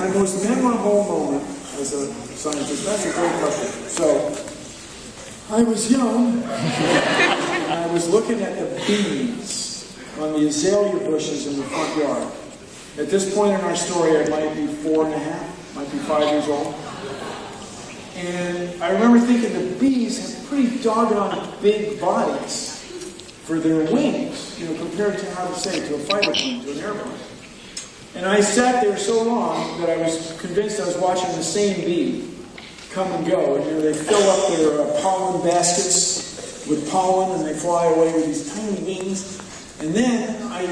My most memorable moment as a scientist, that's a great question. So, I was young, and I was looking at the bees on the azalea bushes in the front yard. At this point in our story, I might be 4.5, might be 5 years old. And I remember thinking the bees have pretty doggone big bodies for their wings, compared to, how to say, to a fighter plane, to an airplane. And I sat there so long that I was convinced I was watching the same bee come and go. And they fill up their pollen baskets with pollen, and they fly away with these tiny wings. And then I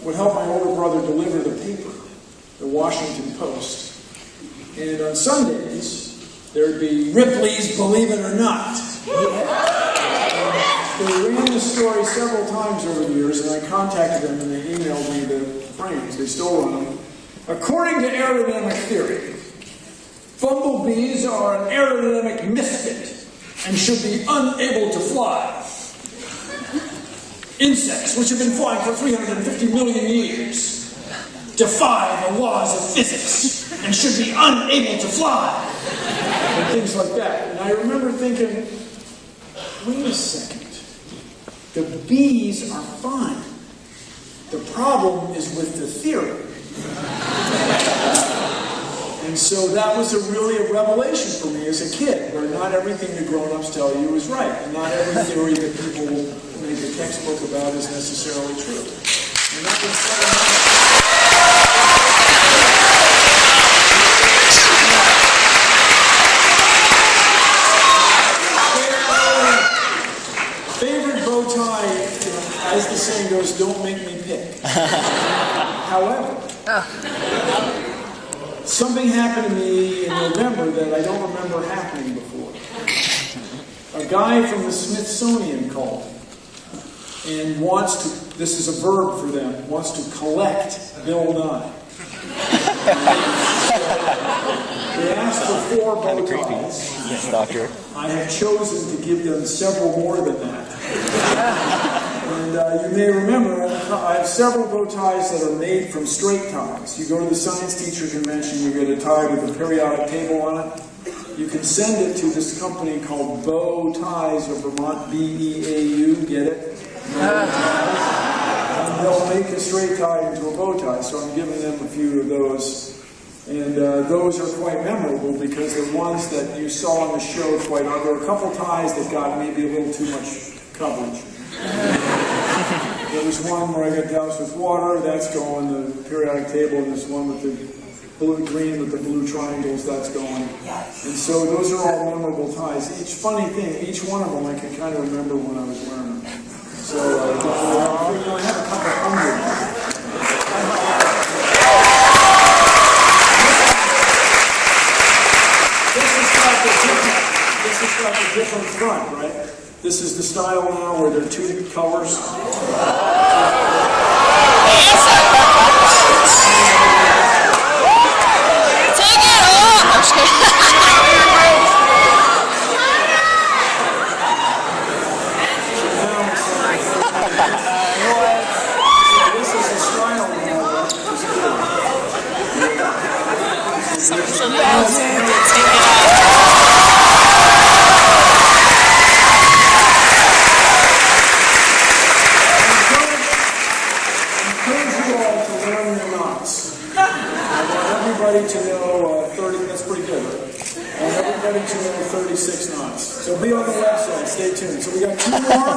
would help my older brother deliver the paper, the Washington Post. And on Sundays, there'd be Ripley's Believe It or Not. They ran this story several times over the years, and I contacted them, and they emailed me the frames. They still run them. According to aerodynamic theory, bumblebees are an aerodynamic misfit and should be unable to fly. Insects, which have been flying for 350 million years, defy the laws of physics and should be unable to fly. And things like that. And I remember thinking, wait a second. The bees are fine. The problem is with the theory. And so that was really a revelation for me as a kid, where not everything the grown-ups tell you is right, and not every theory that people make a textbook about is necessarily true. And that was favorite bow tie, as the saying goes, don't make me pick. However, something happened to me in November that I don't remember happening before. A guy from the Smithsonian called and wants to, this is a verb for them, wants to collect Bill Nye. They asked for 4 bow ties. Yes, doctor. I have chosen to give them several more than that. And you may remember, I have several bow ties that are made from straight ties. You go to the science teacher convention, you get a tie with a periodic table on it. You can send it to this company called Bow Ties of Vermont, B-E-A-U, get it? And they'll make a straight tie into a bow tie, so I'm giving them a few of those. And those are quite memorable because they're ones that you saw on the show quite often. There were a couple ties that got maybe a little too much coverage. There was one where I got doused with water, that's going, the periodic table, and there's one with the blue-green with the blue triangles, that's going. And so those are all memorable ties. Each funny thing, each one of them I can kind of remember when I was wearing them. So I have a couple hundred. This has got the different front, right? This is the style now where there are 2 colors. Take it off! This is the style now. So bad to take it off. To know 30, that's pretty good, right? I want everybody to know 36 knots. So be on the website, stay tuned. So we got 2 more.